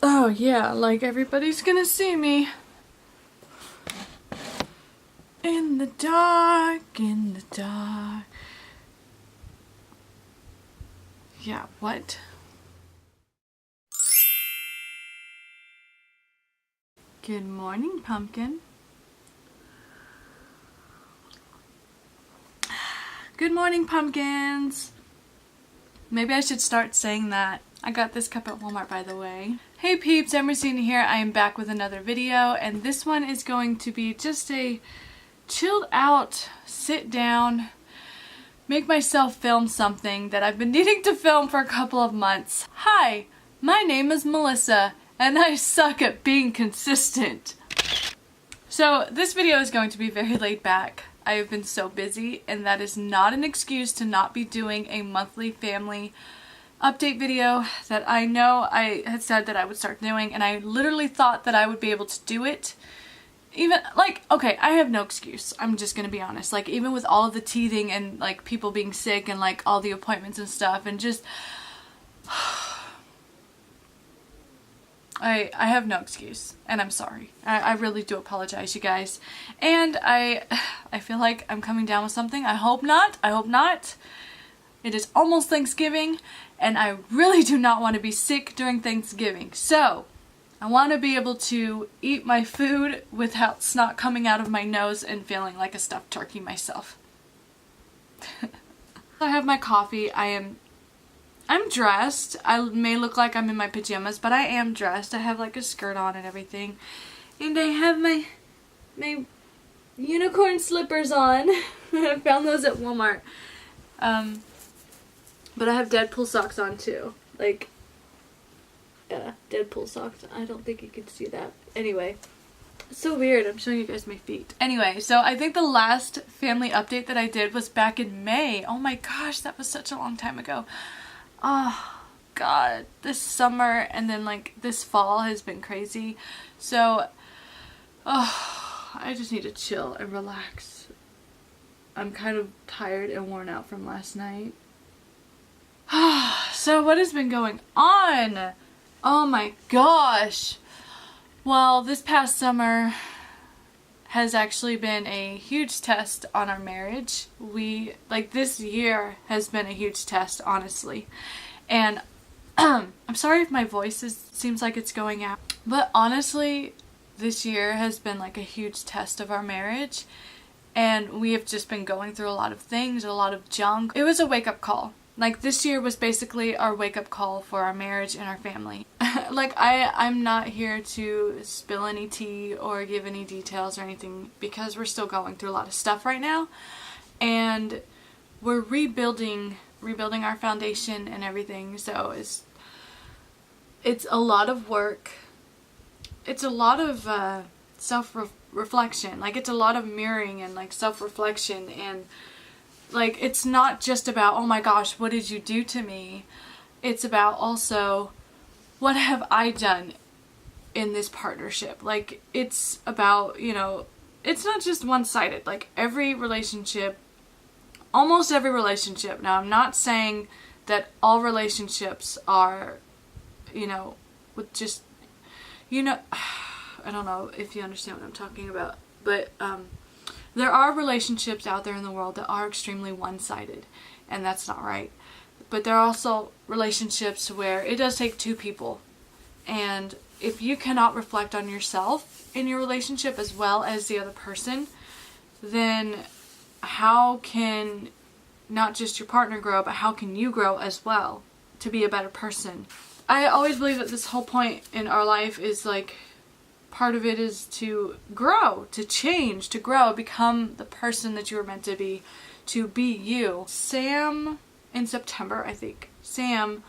Oh yeah, like everybody's gonna see me. In the dark, in the dark. Yeah, what? Good morning, pumpkin. Good morning, pumpkins. Maybe I should start saying that. I got this cup at Walmart, by the way. Hey peeps, Emerson here. I am back with another video, and this one is going to be just a chilled out, sit down, make myself film something that I've been needing to film for a couple of months. Hi, my name is Melissa, and I suck at being consistent. So this video is going to be very laid back. I have been so busy, and that is not an excuse to not be doing a monthly family update video that I know I had said that I would start doing, and I literally thought that I would be able to do it. Even, like, okay, I have no excuse. I'm just gonna be honest. Like, even with all of the teething and, like, people being sick and, like, all the appointments and stuff, and just... I have no excuse, and I'm sorry. I really do apologize, you guys. And I feel like I'm coming down with something. I hope not. I hope not. It is almost Thanksgiving, and I really do not want to be sick during Thanksgiving. So, I want to be able to eat my food without snot coming out of my nose and feeling like a stuffed turkey myself. I have my coffee. I'm dressed. I may look like I'm in my pajamas, but I am dressed. I have like a skirt on and everything. And I have my unicorn slippers on. I found those at Walmart. But I have Deadpool socks on too. Like, yeah, Deadpool socks. I don't think you can see that. Anyway, it's so weird. I'm showing you guys my feet. Anyway, so I think the last family update that I did was back in May. Oh my gosh, that was such a long time ago. Oh god, this summer and then like this fall has been crazy. So, I just need to chill and relax. I'm kind of tired and worn out from last night. So what has been going on? Oh my gosh. Well, this past summer has actually been a huge test on our marriage. This year has been a huge test, honestly. And I'm sorry if my voice seems like it's going out. But honestly, this year has been like a huge test of our marriage. And we have just been going through a lot of things, a lot of junk. It was a wake-up call. Like, this year was basically our wake-up call for our marriage and our family. Like, I'm not here to spill any tea or give any details or anything because we're still going through a lot of stuff right now. And we're rebuilding our foundation and everything. So it's a lot of work. It's a lot of self-reflection. Like, it's a lot of mirroring and, like, self-reflection, and like, it's not just about, oh my gosh, what did you do to me? It's about also, what have I done in this partnership? Like, it's about, you know, it's not just one-sided. Like, every relationship, almost every relationship. Now, I'm not saying that all relationships are, you know, with just, you know, I don't know if you understand what I'm talking about, but, there are relationships out there in the world that are extremely one-sided, and that's not right. But there are also relationships where it does take two people, and if you cannot reflect on yourself in your relationship as well as the other person, then how can not just your partner grow, but how can you grow as well to be a better person? I always believe that this whole point in our life is like, part of it is to grow, to change, to grow, become the person that you were meant to be you. Sam, in September, I think, Sam,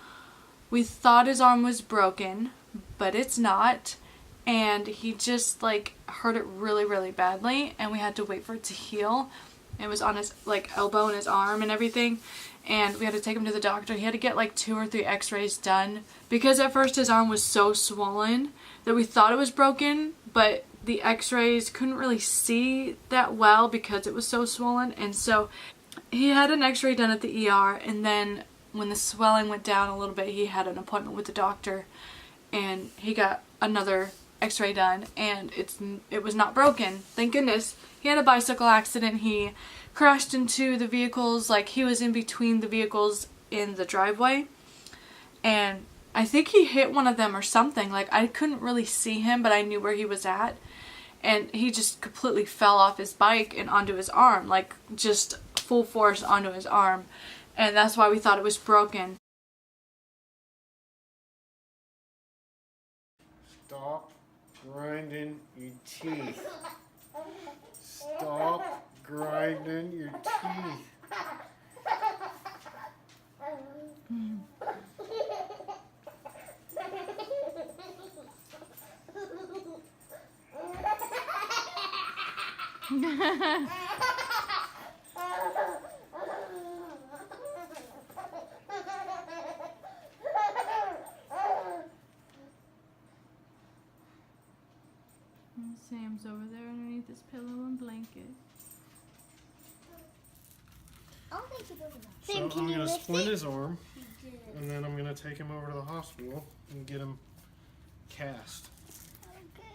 we thought his arm was broken, but it's not, and he just, like, hurt it really, really badly, and we had to wait for it to heal. It was on his, like, elbow and his arm and everything, and we had to take him to the doctor. He had to get, like, 2 or 3 x-rays done, because at first his arm was so swollen that we thought it was broken, but the x-rays couldn't really see that well because it was so swollen. And so he had an x-ray done at the ER, and then when the swelling went down a little bit, he had an appointment with the doctor, and he got another x-ray done, and it was not broken. Thank goodness. He had a bicycle accident. He crashed into the vehicles, like he was in between the vehicles in the driveway, and I think he hit one of them or something. Like, I couldn't really see him, but I knew where he was at, and he just completely fell off his bike and onto his arm, like just full force onto his arm, and that's why we thought it was broken. Stop grinding your teeth. Stop grinding your teeth. Sam's over there underneath his pillow and blanket. So I'm going to splint his arm, and then I'm going to take him over to the hospital and get him cast. Okay,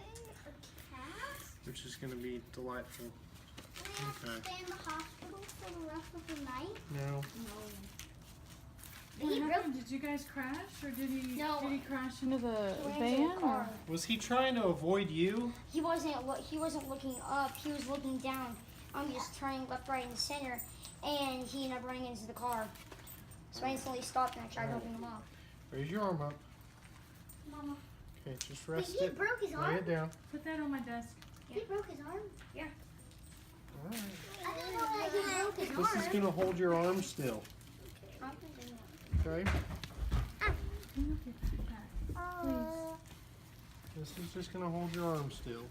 a cast? Which is going to be delightful. Will you stay in the hospital for the rest of the night? No. What happened? Did you guys crash, or did he crash into the He van? ran into a car. Was he trying to avoid you? He wasn't looking up. He was looking down. I'm just turning left, right, and center, and he ended up running into the car. So I instantly stopped and I tried to open him up. Raise your arm up. Mama. Okay, just rest He it. broke his arm? Lay it down. Put that on my desk. He broke his arm? Yeah. All right. I didn't know that he broke his This is arm. going to hold your arm still. Okay? This is just going to hold your arm still.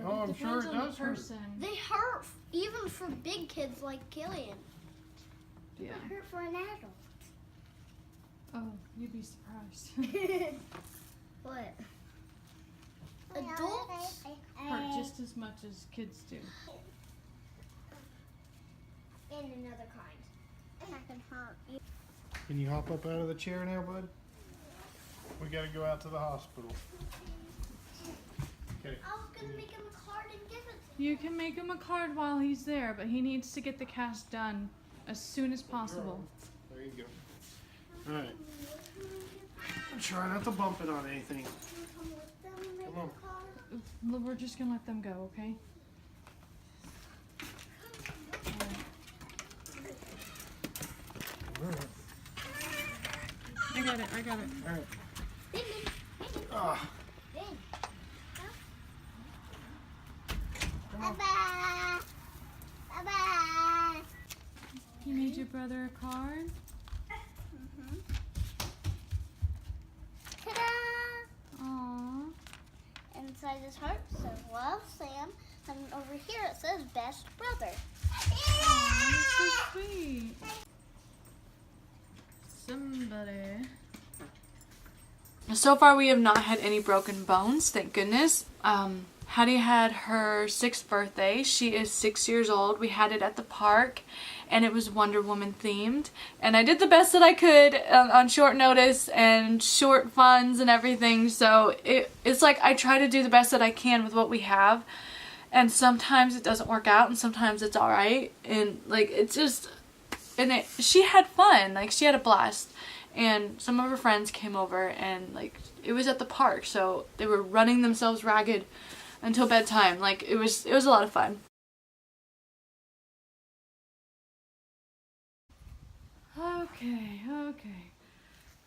Oh, I'm sure it does hurt. They hurt even for big kids like Killian. Yeah. They hurt for an adult. Oh, you'd be surprised. What? Adults Hurt just as much as kids do. and another kind. That can hurt you. Can you hop up out of the chair now, bud? We got to go out to the hospital. Okay. I was gonna make him a card and give it to You can make him a card while he's there, but he needs to get the cast done as soon as possible. There you go. All right. Try not to bump it on anything. Come on. We're just gonna let them go, okay? I got it. All right. Ah. Bye-bye. Bye-bye. You made your brother a card? Ta-da! Aww. Inside this heart says love Sam, and over here it says best brother. Aw, so sweet. Somebody. So far we have not had any broken bones, thank goodness. Hattie had her 6th birthday. She is 6 years old. We had it at the park, and it was Wonder Woman themed. And I did the best that I could on short notice and short funds and everything. So it's like I try to do the best that I can with what we have. And sometimes it doesn't work out, and sometimes it's alright. And like it's just, and she had fun. Like she had a blast. And some of her friends came over, and like it was at the park, so they were running themselves ragged until bedtime. Like it was a lot of fun. Okay.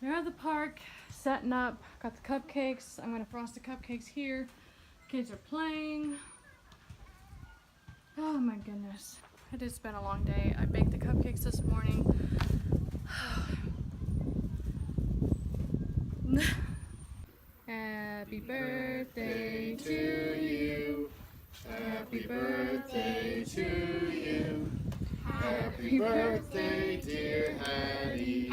We're at the park, setting up. Got the cupcakes. I'm gonna frost the cupcakes here. Kids are playing. Oh my goodness. It has been a long day. I baked the cupcakes this morning. Happy birthday to you. Happy birthday to you. Happy birthday, dear Hattie.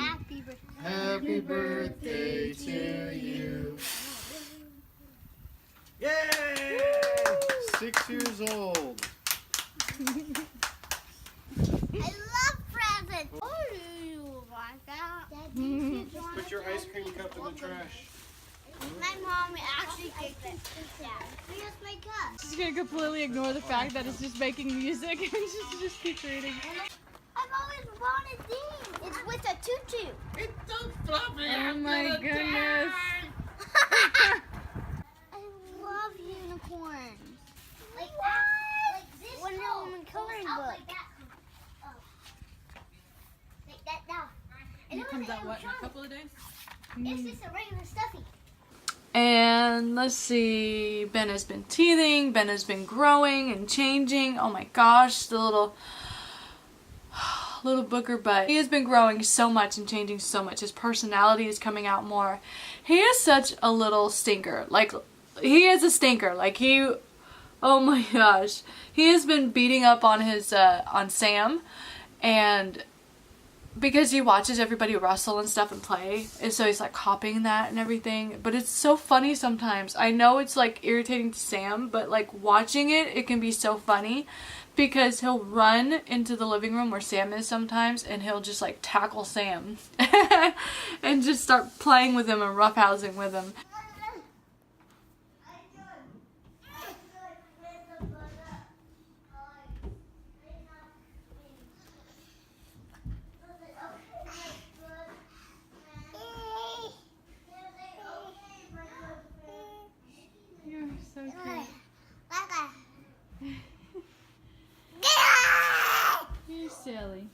Happy birthday to you. Yay! 6 years old. I love presents. What do you like that? Put your ice cream cup in the trash. My mom actually picked it. Here's my cup. She's gonna completely ignore the fact that it's just making music and she's just keeps reading. I've always wanted these. It's with a tutu. It's so fluffy. Oh my goodness. I love unicorns. Like that. Like this. Wonder Woman coloring book. Like that. Like that now. It comes out what, in a couple of days? It's just a regular stuffy. And let's see, Ben has been teething, Ben has been growing and changing. Oh my gosh, the little booger butt. He has been growing so much and changing so much. His personality is coming out more. He is such a little stinker. Like, he is a stinker. Like, oh my gosh. He has been beating up on his, on Sam, and because he watches everybody wrestle and stuff and play, and so he's like copying that and everything. But it's so funny sometimes. I know it's like irritating to Sam, but like watching it can be so funny because he'll run into the living room where Sam is sometimes and he'll just like tackle Sam and just start playing with him and roughhousing with him. You're so cute. You're silly.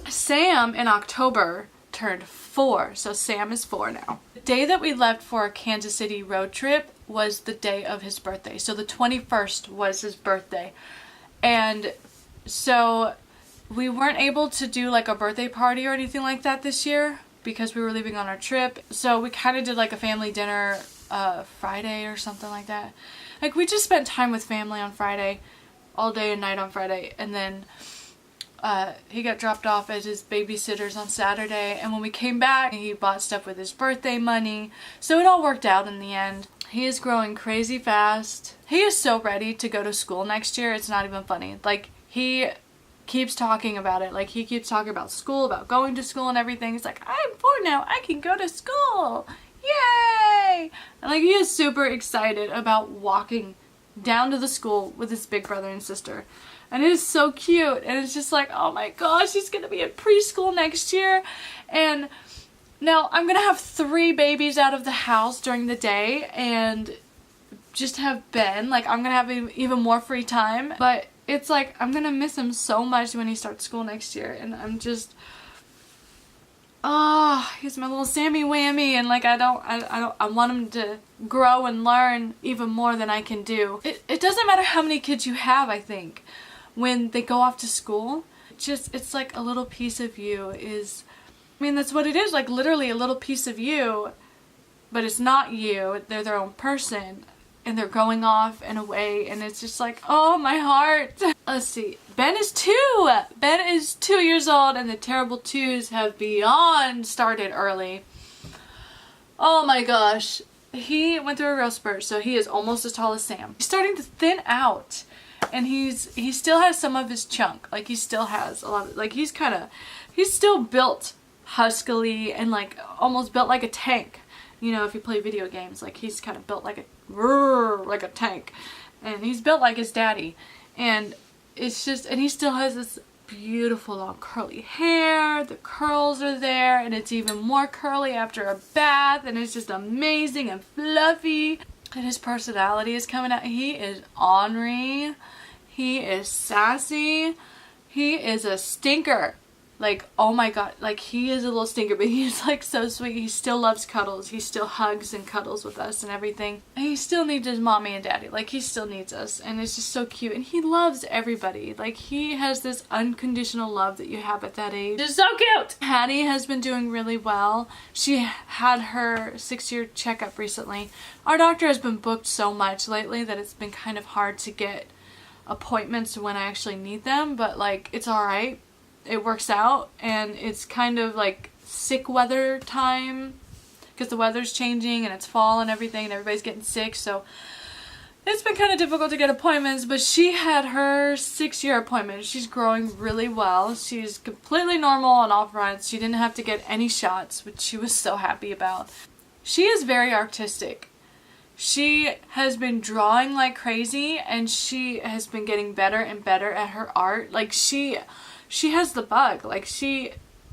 Sam in October turned 4, so Sam is 4 now. The day that we left for a Kansas City road trip was the day of his birthday. So the 21st was his birthday. And so we weren't able to do like a birthday party or anything like that this year because we were leaving on our trip. So we kind of did like a family dinner Friday or something like that. Like, we just spent time with family on Friday, all day and night on Friday, and then he got dropped off at his babysitter's on Saturday, and when we came back, he bought stuff with his birthday money, so it all worked out in the end. He is growing crazy fast. He is so ready to go to school next year, it's not even funny. Like, he keeps talking about it. Like, he keeps talking about school, about going to school and everything. He's like, I'm 4 now, I can go to school! Yay! And like, he is super excited about walking down to the school with his big brother and sister. And it is so cute, and it's just like, oh my gosh, he's gonna be in preschool next year. And now I'm gonna have 3 babies out of the house during the day and just have Ben. Like, I'm gonna have even more free time, but it's like, I'm gonna miss him so much when he starts school next year, and I'm just, he's my little Sammy Whammy, and like, I want him to grow and learn even more than I can do. It doesn't matter how many kids you have, I think. When they go off to school, it's like a little piece of you is, I mean, that's what it is, like literally a little piece of you, but it's not you, they're their own person, and they're going off and away, and it's just like, oh, my heart. Let's see, Ben is 2! Ben is 2 years old, and the terrible 2s have beyond started early. Oh my gosh. He went through a real spurt, so he is almost as tall as Sam. He's starting to thin out. And he still has some of his chunk. Like, he still has a lot of, like, he's still built huskily and like almost built like a tank. You know, if you play video games, like, he's kind of built like a tank. And he's built like his daddy. And it's just, and he still has this beautiful long curly hair. The curls are there, and it's even more curly after a bath, and it's just amazing and fluffy. And his personality is coming out. He is ornery. He is sassy. He is a stinker. Like, oh my god, like, he is a little stinker, but he's like so sweet. He still loves cuddles. He still hugs and cuddles with us and everything. And he still needs his mommy and daddy. Like, he still needs us, and it's just so cute. And he loves everybody. Like, he has this unconditional love that you have at that age. It's so cute! Hattie has been doing really well. She had her 6-year checkup recently. Our doctor has been booked so much lately that it's been kind of hard to get appointments when I actually need them, but like, it's alright. It works out, and it's kind of like sick weather time because the weather's changing and it's fall and everything and everybody's getting sick, so it's been kind of difficult to get appointments. But she had her 6-year appointment. She's growing really well. She's completely normal on all fronts. She didn't have to get any shots, which she was so happy about. She is very artistic. She has been drawing like crazy, and she has been getting better and better at her art. Like, she has the bug. Like, she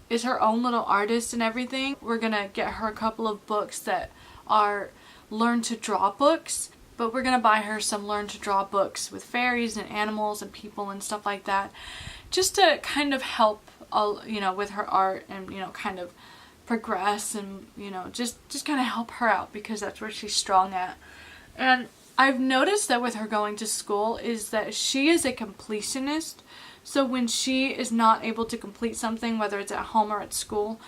is her own little artist and everything. We're gonna get her a couple of books that are learn to draw books, but we're gonna buy her some learn to draw books with fairies and animals and people and stuff like that, just to kind of help, you know, with her art, and, you know, kind of progress, and, you know, just kind of help her out, because that's where she's strong at. And I've noticed that with her going to school is that she is a completionist. So when she is not able to complete something, whether it's at home or at school,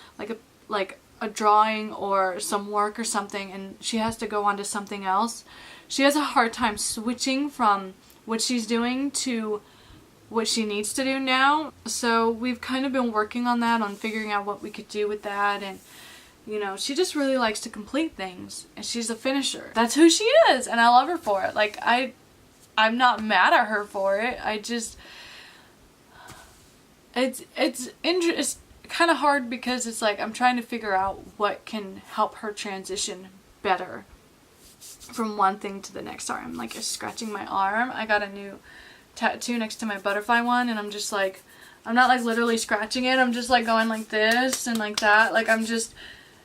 like a drawing or some work or something, and she has to go on to something else, she has a hard time switching from what she's doing to what she needs to do now. So we've kind of been working on that, on figuring out what we could do with that. And, you know, she just really likes to complete things, and she's a finisher. That's who she is, and I love her for it. Like, I'm not mad at her for it. I just... It's kind of hard, because it's like I'm trying to figure out what can help her transition better from one thing to the next. Sorry, I'm like scratching my arm. I got a new tattoo next to my butterfly one, and I'm just like, I'm not like literally scratching it. I'm just like going like this and like that. Like, I'm just,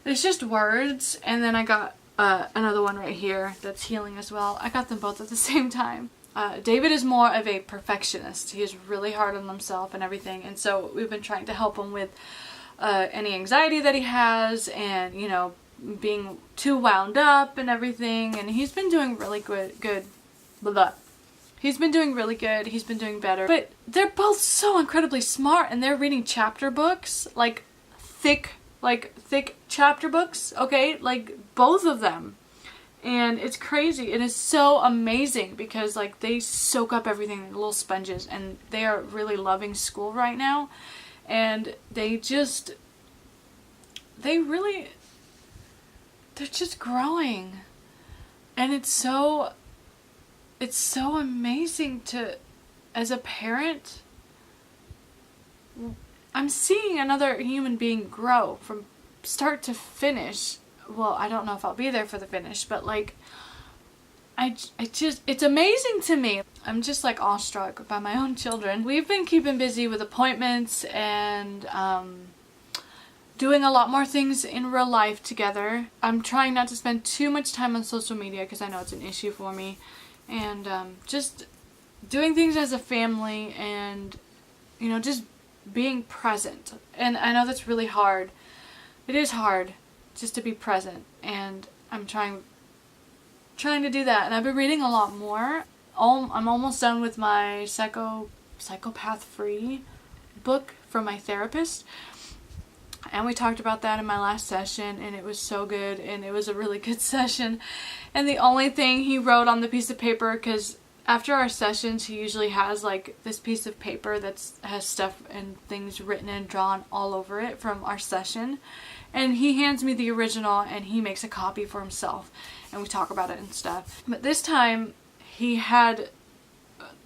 it's just words. And then I got another one right here that's healing as well. I got them both at the same time. David is more of a perfectionist. He is really hard on himself and everything, and so we've been trying to help him with any anxiety that he has, and, you know, being too wound up and everything, and he's been doing really good. Blah, blah. He's been doing really good. He's been doing better. But they're both so incredibly smart, and they're reading chapter books, like thick chapter books, okay? Like, both of them. And it's crazy. It is so amazing, because like they soak up everything like little sponges, and they are really loving school right now. And they're just growing. And it's so amazing to, as a parent, I'm seeing another human being grow from start to finish. Well, I don't know if I'll be there for the finish, but like, it's amazing to me. I'm just like awestruck by my own children. We've been keeping busy with appointments and doing a lot more things in real life together. I'm trying not to spend too much time on social media, because I know it's an issue for me. And just doing things as a family, and, you know, just being present. And I know that's really hard. It is hard just to be present, and I'm trying to do that. And I've been reading a lot more. I'm almost done with my psychopath free book from my therapist, and we talked about that in my last session, and it was so good, and it was a really good session. And the only thing he wrote on the piece of paper, because after our sessions he usually has like this piece of paper that has stuff and things written and drawn all over it from our session, and he hands me the original, and he makes a copy for himself, and we talk about it and stuff. But this time he had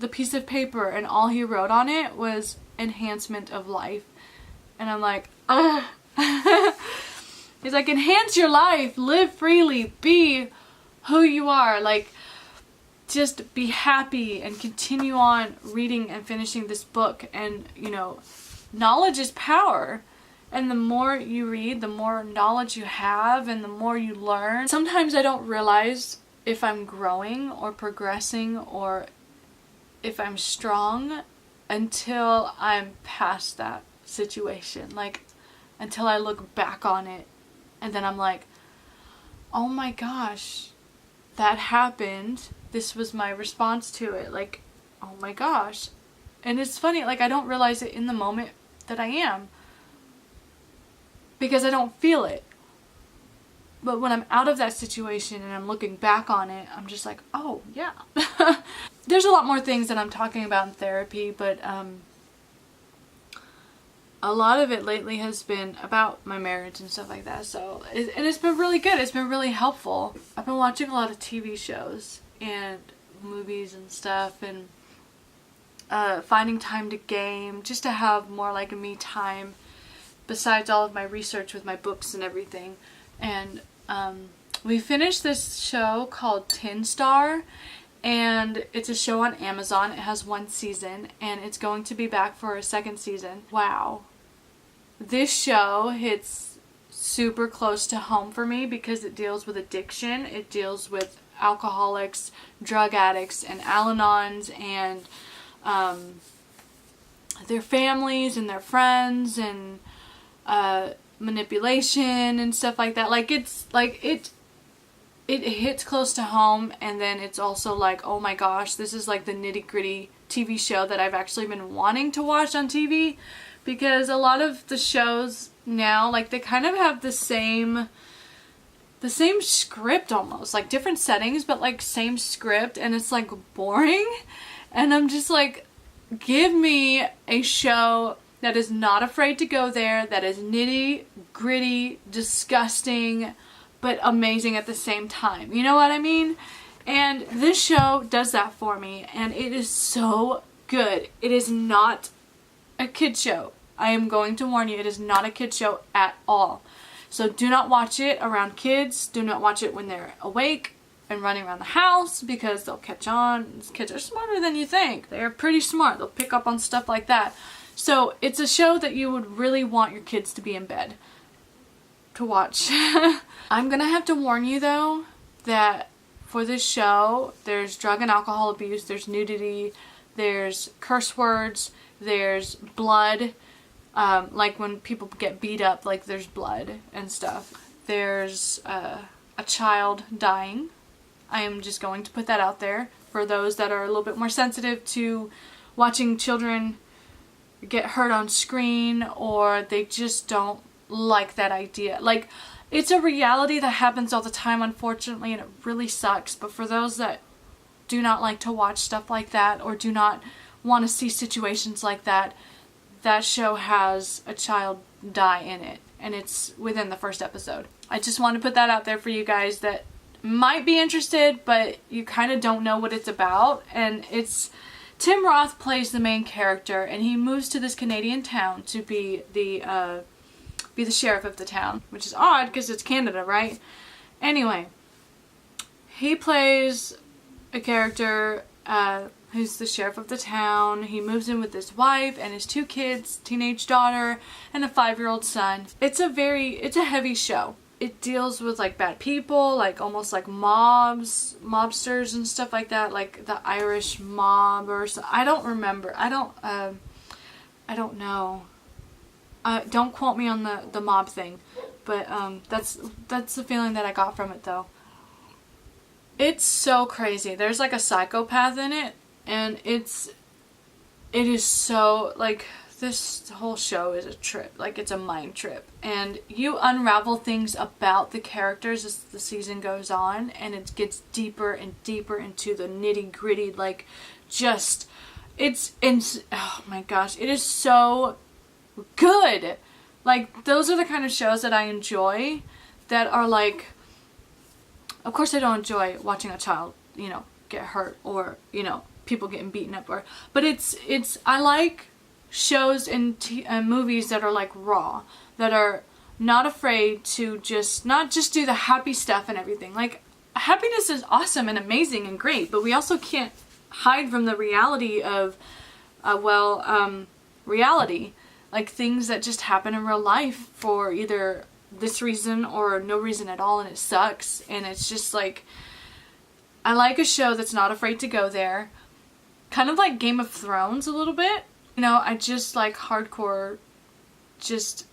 the piece of paper, and all he wrote on it was enhancement of life. And I'm like, ugh. He's like, enhance your life, live freely, be who you are, like, just be happy and continue on reading and finishing this book. And, you know, knowledge is power. And the more you read, the more knowledge you have, and the more you learn. Sometimes I don't realize if I'm growing or progressing or if I'm strong until I'm past that situation. Like, until I look back on it and then I'm like, oh my gosh, that happened. This was my response to it. Like, oh my gosh. And it's funny, like, I don't realize it in the moment that I am, because I don't feel it. But when I'm out of that situation and I'm looking back on it, I'm just like, oh yeah. There's a lot more things that I'm talking about in therapy, but a lot of it lately has been about my marriage and stuff like that. So, and it's been really good. It's been really helpful. I've been watching a lot of TV shows and movies and stuff, and finding time to game, just to have more like a me time besides all of my research with my books and everything. And we finished this show called Tin Star, and it's a show on Amazon. It has 1 season, and it's going to be back for a 2nd season. Wow. This show hits super close to home for me because it deals with addiction. It deals with alcoholics, drug addicts, and Al-Anons, and their families and their friends, and manipulation and stuff like that. Like, it's like it hits close to home, and then it's also like, oh my gosh, this is like the nitty-gritty TV show that I've actually been wanting to watch on TV, because a lot of the shows now, like, they kind of have the same script almost, like different settings, but like same script, and it's like boring. And I'm just like, give me a show that is not afraid to go there, that is nitty gritty, disgusting, but amazing at the same time. You know what I mean? And this show does that for me, and it is so good. It is not a kid show. I am going to warn you, it is not a kid show at all. So do not watch it around kids. Do not watch it when they're awake and running around the house, because they'll catch on. Kids are smarter than you think. They're pretty smart. They'll pick up on stuff like that. So it's a show that you would really want your kids to be in bed to watch. I'm gonna have to warn you though that for this show, there's drug and alcohol abuse, there's nudity, there's curse words, there's blood, like when people get beat up, like there's blood and stuff. There's a child dying. I am just going to put that out there for those that are a little bit more sensitive to watching children get hurt on screen, or they just don't like that idea. Like, it's a reality that happens all the time, unfortunately, and it really sucks. But for those that do not like to watch stuff like that, or do not want to see situations like that, that show has a child die in it, and it's within the 1st episode. I just want to put that out there for you guys that might be interested, but you kind of don't know what it's about. And it's Tim Roth plays the main character, and he moves to this Canadian town to be the sheriff of the town, which is odd because it's Canada, right? Anyway, he plays a character who's the sheriff of the town. He moves in with his wife and his 2 kids, teenage daughter and a 5-year-old son. It's a heavy show. It deals with like bad people, like almost like mobsters and stuff like that, like the Irish mob or so. I don't remember. I don't know. Don't quote me on the mob thing, but that's the feeling that I got from it though. It's so crazy. There's like a psychopath in it, and it is so, like, this whole show is a trip. Like, it's a mind trip. And you unravel things about the characters as the season goes on, and it gets deeper and deeper into the nitty gritty, like, just, oh my gosh, it is so good. Like, those are the kind of shows that I enjoy, that are like, of course I don't enjoy watching a child, get hurt, or, people getting beaten up, but I like shows and movies that are like raw, that are not afraid to not just do the happy stuff and everything. Like, happiness is awesome and amazing and great, but we also can't hide from the reality of, reality. Like, things that just happen in real life for either this reason or no reason at all, and it sucks. And it's just like, I like a show that's not afraid to go there. Kind of like Game of Thrones a little bit. I just like hardcore just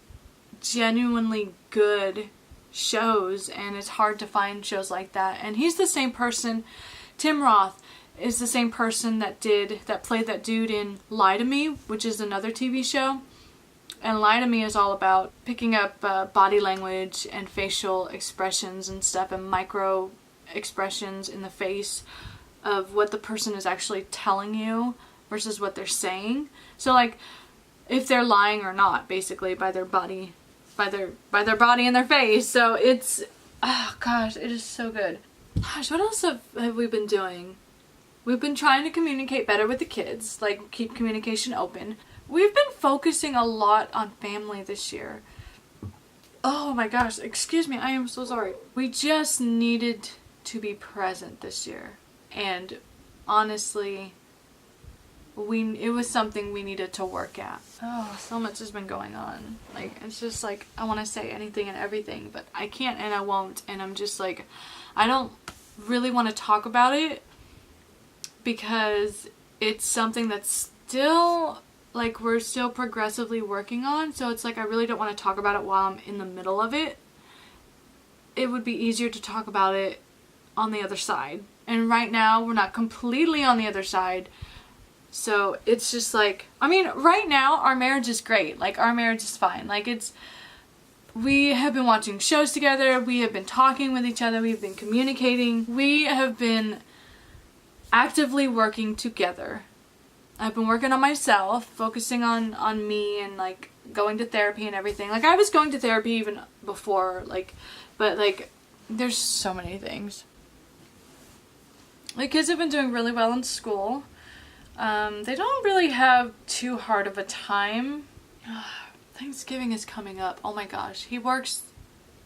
genuinely good shows, and it's hard to find shows like that. And he's the same person, Tim Roth is the same person that played that dude in Lie to Me, which is another TV show. And Lie to Me is all about picking up body language and facial expressions and stuff, and micro expressions in the face of what the person is actually telling you versus what they're saying. So like if they're lying or not, basically, by their body, by their body and their face. So it's, oh gosh, it is so good. Gosh, what else have we been doing? We've been trying to communicate better with the kids, like keep communication open. We've been focusing a lot on family this year. Oh my gosh, excuse me, I am so sorry. We just needed to be present this year. And honestly, it was something we needed to work at. Oh, so much has been going on. Like, it's just like, I want to say anything and everything, but I can't and I won't. And I'm just like, I don't really want to talk about it because it's something that's still, like, we're still progressively working on. So it's like, I really don't want to talk about it while I'm in the middle of it. It would be easier to talk about it on the other side. And right now, we're not completely on the other side. So it's just like, I mean, right now, our marriage is great. Like, our marriage is fine. Like, we have been watching shows together. We have been talking with each other. We've been communicating. We have been actively working together. I've been working on myself, focusing on me, and like going to therapy and everything. Like, I was going to therapy even before, like, but like, there's so many things. The kids have been doing really well in school. They don't really have too hard of a time. Thanksgiving is coming up. Oh my gosh. He works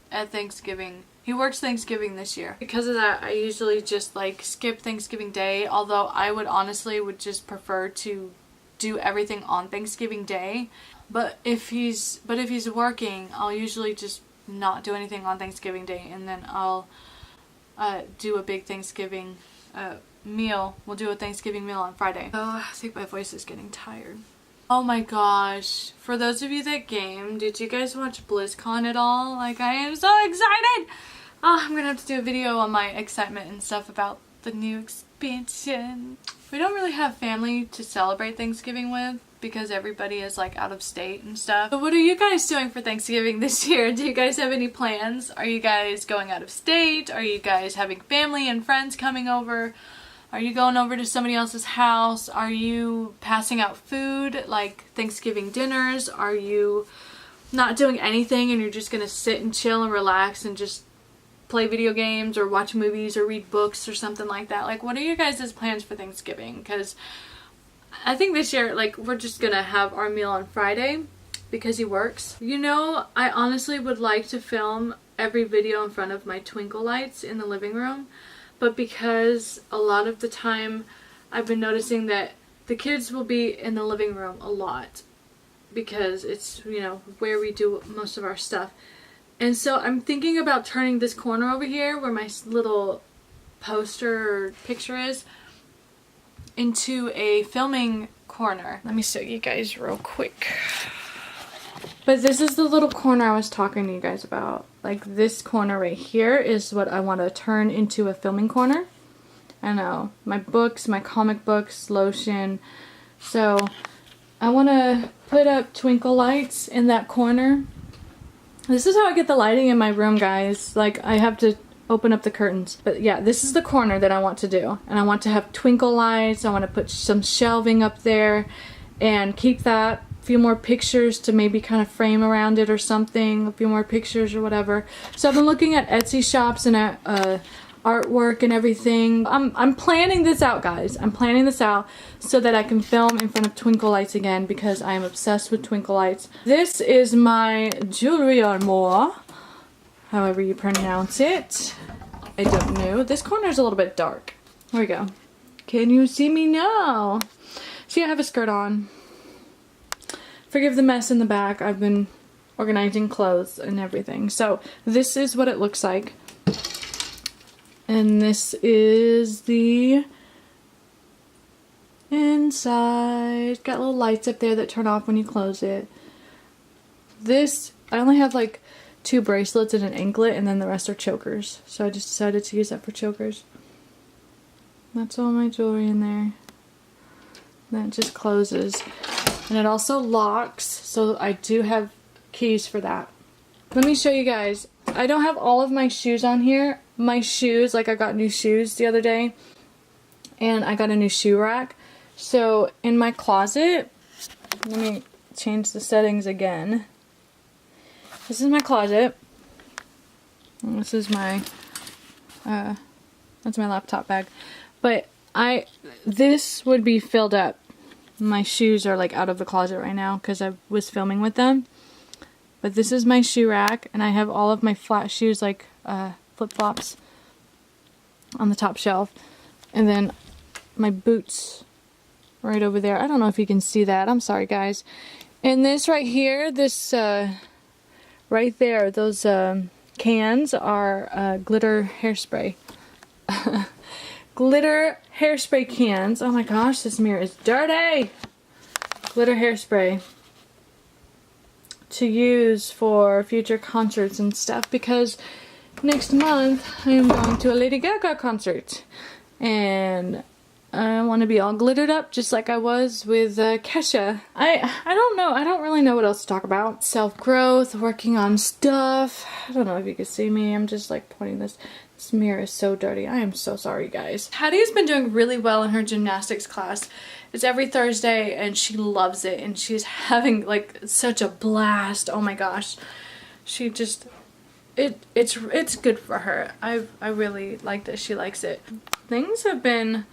at Thanksgiving. He works Thanksgiving this year. Because of that, I usually just like skip Thanksgiving Day. Although I would just prefer to do everything on Thanksgiving Day. But if he's working, I'll usually just not do anything on Thanksgiving Day, and then I'll do a big Thanksgiving meal. We'll do a Thanksgiving meal on Friday. Oh, I think my voice is getting tired. Oh my gosh. For those of you that game, did you guys watch BlizzCon at all? Like, I am so excited! Oh, I'm gonna have to do a video on my excitement and stuff about the new expansion. We don't really have family to celebrate Thanksgiving with because everybody is like out of state and stuff. So what are you guys doing for Thanksgiving this year? Do you guys have any plans? Are you guys going out of state? Are you guys having family and friends coming over? Are you going over to somebody else's house? Are you passing out food, like Thanksgiving dinners? Are you not doing anything and you're just gonna sit and chill and relax and just play video games or watch movies or read books or something like that? Like, what are you guys' plans for Thanksgiving? Because I think this year, like, we're just gonna have our meal on Friday because he works. You know, I honestly would like to film every video in front of my twinkle lights in the living room. But because a lot of the time I've been noticing that the kids will be in the living room a lot because it's, you know, where we do most of our stuff. And so I'm thinking about turning this corner over here where my little poster or picture is into a filming corner. Let me show you guys real quick. But this is the little corner I was talking to you guys about. Like, this corner right here is what I want to turn into a filming corner. I know. My books, my comic books, lotion. So, I want to put up twinkle lights in that corner. This is how I get the lighting in my room, guys. Like, I have to open up the curtains. But yeah, this is the corner that I want to do. And I want to have twinkle lights. I want to put some shelving up there and keep that. A few more pictures to maybe kind of frame around it or something. A few more pictures or whatever. So I've been looking at Etsy shops and at artwork and everything. I'm planning this out, guys. I'm planning this out so that I can film in front of twinkle lights again because I am obsessed with twinkle lights. This is my jewelry armoire, however you pronounce it. I don't know. This corner is a little bit dark. There we go. Can you see me now? See, I have a skirt on. Forgive the mess in the back. I've been organizing clothes and everything. So this is what it looks like. And this is the inside. Got little lights up there that turn off when you close it. this, I only have like 2 bracelets and an anklet, and then the rest are chokers. So I just decided to use that for chokers. That's all my jewelry in there. Then it just closes. And it also locks, so I do have keys for that. Let me show you guys. I don't have all of my shoes on here. My shoes, like I got new shoes the other day, and I got a new shoe rack. So in my closet, let me change the settings again. This is my closet. And this is my, that's my laptop bag. But this would be filled up. My shoes are like out of the closet right now because I was filming with them. But this is my shoe rack, and I have all of my flat shoes, like flip-flops, on the top shelf. And then my boots right over there. I don't know if you can see that. I'm sorry, guys. And this right here, this right there, those cans are glitter hairspray. Glitter hairspray cans. Oh my gosh, this mirror is dirty! Glitter hairspray to use for future concerts and stuff, because next month I am going to a Lady Gaga concert, and I want to be all glittered up just like I was with Kesha. I don't know. I don't really know what else to talk about. Self-growth, working on stuff. I don't know if you can see me. I'm just like pointing this. This mirror is so dirty. I am so sorry, guys. Hattie's been doing really well in her gymnastics class. It's every Thursday and she loves it, and she's having like such a blast. Oh my gosh. She just it's good for her. I really like that she likes it. Things have been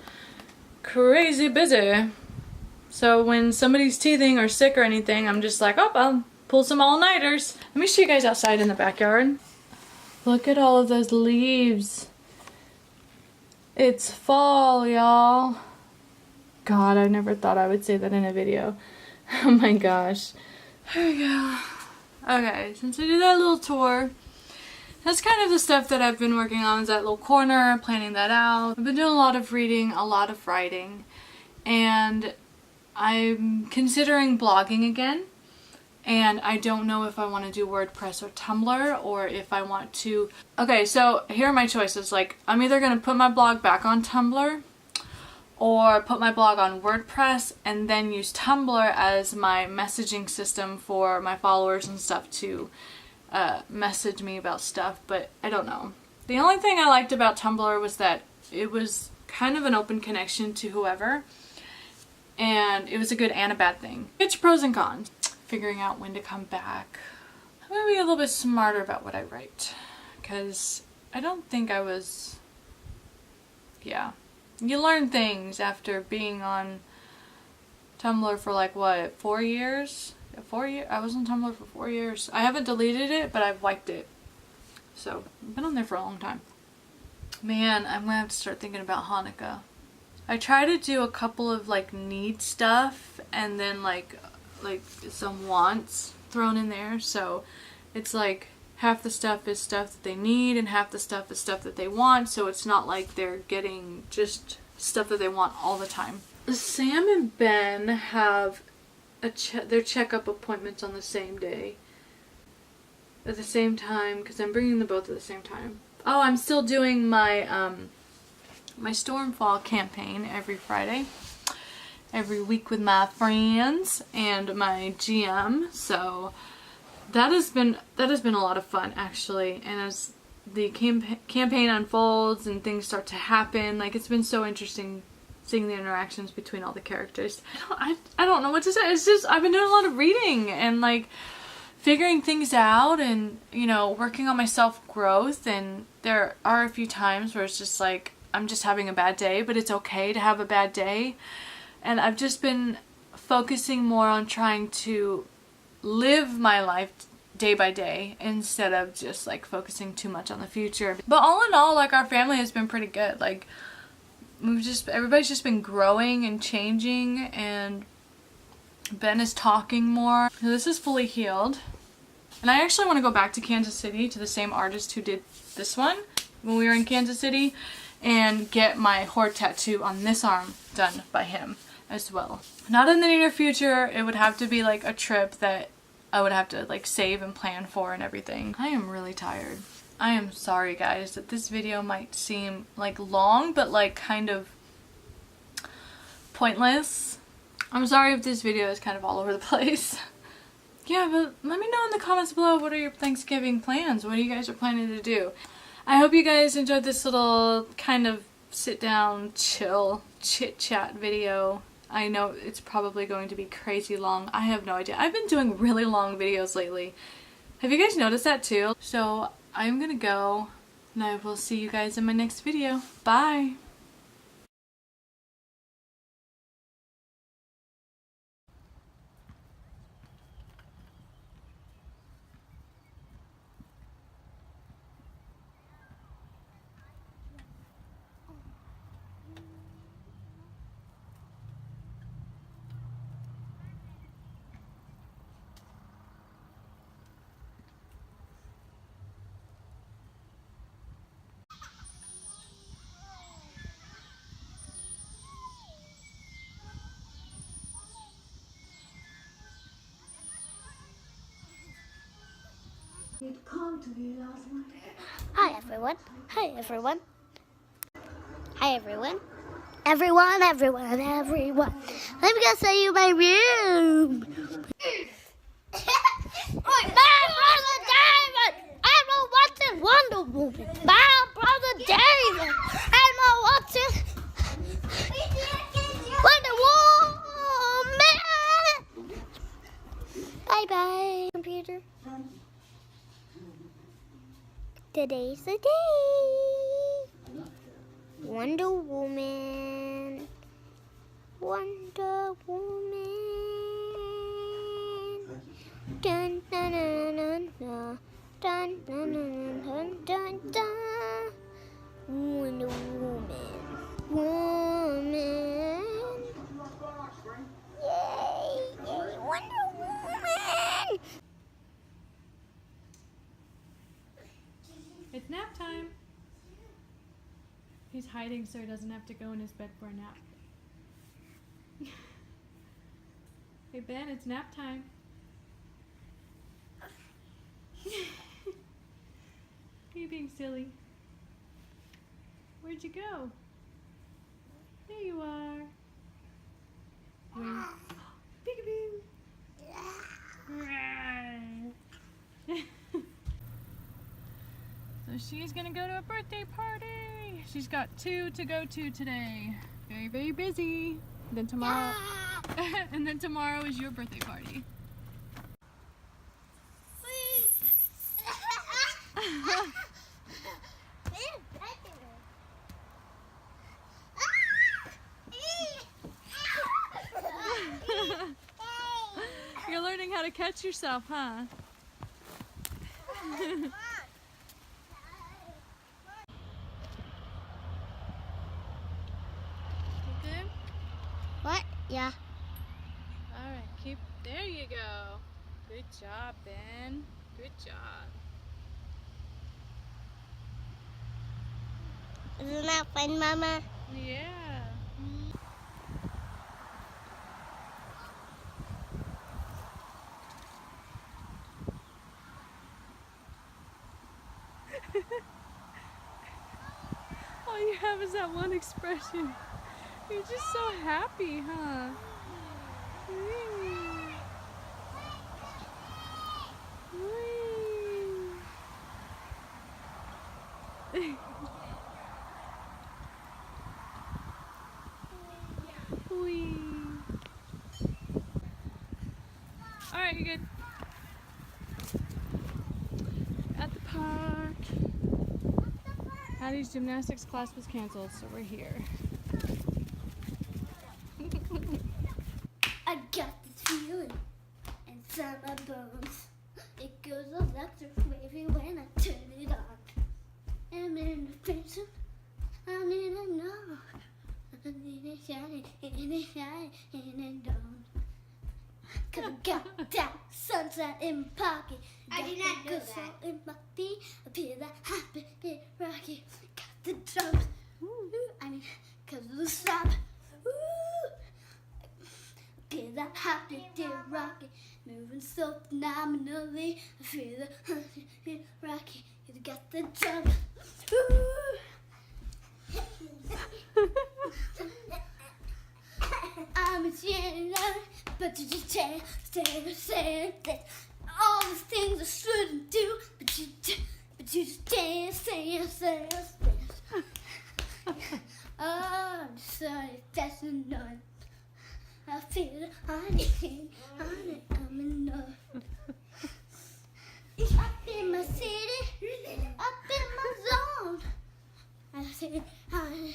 crazy busy. So when somebody's teething or sick or anything, I'm just like, oh, I'll pull some all-nighters. Let me show you guys outside in the backyard. Look at all of those leaves. It's fall, y'all. God, I never thought I would say that in a video. Oh my gosh. There we go. Okay, since I did that little tour, that's kind of the stuff that I've been working on, is that little corner, planning that out. I've been doing a lot of reading, a lot of writing, and I'm considering blogging again. And I don't know if I want to do WordPress or Tumblr, or if I want to... Okay, so here are my choices. Like, I'm either going to put my blog back on Tumblr, or put my blog on WordPress, and then use Tumblr as my messaging system for my followers and stuff to message me about stuff. But I don't know. The only thing I liked about Tumblr was that it was kind of an open connection to whoever, and it was a good and a bad thing. It's pros and cons. Figuring out when to come back. I'm gonna be a little bit smarter about what I write, because I don't think I was... Yeah. You learn things after being on Tumblr for like, what, 4 years? 4 years? I was on Tumblr for 4 years. I haven't deleted it, but I've wiped it. So, I've been on there for a long time. Man, I'm gonna have to start thinking about Hanukkah. I try to do a couple of like need stuff, and then like some wants thrown in there, so it's like half the stuff is stuff that they need and half the stuff is stuff that they want, so it's not like they're getting just stuff that they want all the time. Sam and Ben have their checkup appointments on the same day, at the same time, because I'm bringing them both at the same time. Oh, I'm still doing my my Stormfall campaign every Friday. Every week with my friends and my GM, so that has been a lot of fun, actually. And as the campaign unfolds and things start to happen, like, it's been so interesting seeing the interactions between all the characters. I don't know what to say. It's just, I've been doing a lot of reading and like figuring things out, and you know, working on my self-growth. And there are a few times where it's just like I'm just having a bad day, but it's okay to have a bad day. And I've just been focusing more on trying to live my life day by day instead of just like focusing too much on the future. But all in all, like, our family has been pretty good. Like, everybody's just been growing and changing, and Ben is talking more. So this is fully healed. And I actually want to go back to Kansas City to the same artist who did this one when we were in Kansas City, and get my horde tattoo on this arm done by him as well. Not in the near future. It would have to be like a trip that I would have to like save and plan for and everything. I am really tired. I am sorry guys that this video might seem like long, but like kind of pointless. I'm sorry if this video is kind of all over the place. Yeah, but let me know in the comments below, what are your Thanksgiving plans? What are you guys are planning to do? I hope you guys enjoyed this little kind of sit down, chill, chit chat video. I know it's probably going to be crazy long. I have no idea. I've been doing really long videos lately. Have you guys noticed that too? So I'm gonna go and I will see you guys in my next video. Bye! Hi everyone. Hi everyone. Hi everyone. Everyone. Let me go show you my room. My brother David. I'm watching Wonder Woman. My brother David. I'm watching Wonder Woman. Bye bye, computer. Today's the day. Wonder Woman. Wonder Woman. Dun dun dun dun dun dun dun dun dun dun. Wonder Woman. Woman. Yay! Yay! Wonder Woman. It's nap time. He's hiding so he doesn't have to go in his bed for a nap. Hey Ben, it's nap time. You're being silly. Where'd you go? There you are. Where? Peekaboo. So she's gonna go to a birthday party. She's got 2 to go to today. Very, very busy. Then tomorrow, and then tomorrow is your birthday party. You're learning how to catch yourself, huh? Good? What? Yeah. Alright, there you go. Good job, Ben. Good job. Isn't that fun, Mama? Yeah. All you have is that one expression. You're just so happy, huh? Whee. Whee. Whee. Alright, you're good. At the park. Hattie's gymnastics class was canceled, so we're here. I got this feeling inside my bones. It goes electric wavy when I turn it on. I'm in the prison. I need to know. I need it shiny, and it shiny, and it don't. Cause I got that sunset in my pocket. I did not know that. In my feet, I feel that happy, bit rocky. Got the drums. Ooh, I mean, cause of the stop. Ooh. Feel that happy, bit rocky. moving so phenomenally. I feel the rocky, you got the jump. I'm a cheerleader, but you just can't stand all the things I shouldn't do, but you just can't stand. Oh, I'm just sorry, that's enough. I feel honey, I'm enough. Up in my city, up in my zone. I feel honey.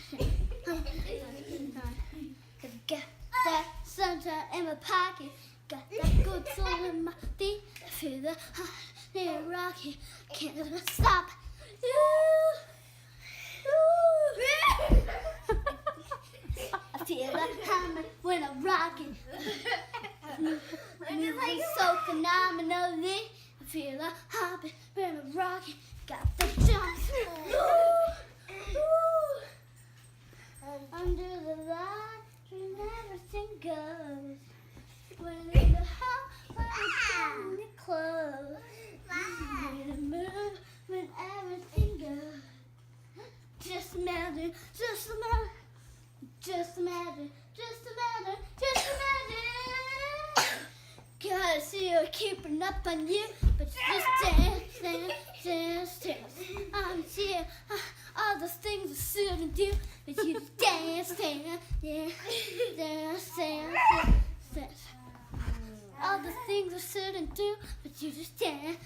Got that sunshine in my pocket, got that good soul in my feet. I feel the honey rocky, can't stop. I feel the hammer when I'm rocking. Moving so phenomenally. I feel the hammer when I'm rocking. Got the jumps. Under the light, when everything goes. When in the house, when I'm in the clothes. When I move, when everything goes. Just imagine, just imagine. Just imagine, just imagine, just imagine. God, I see her keeping up on you, but you just dance. I'm here, all those things I shouldn't do, but you just dance. All the things I shouldn't do, but you just dance.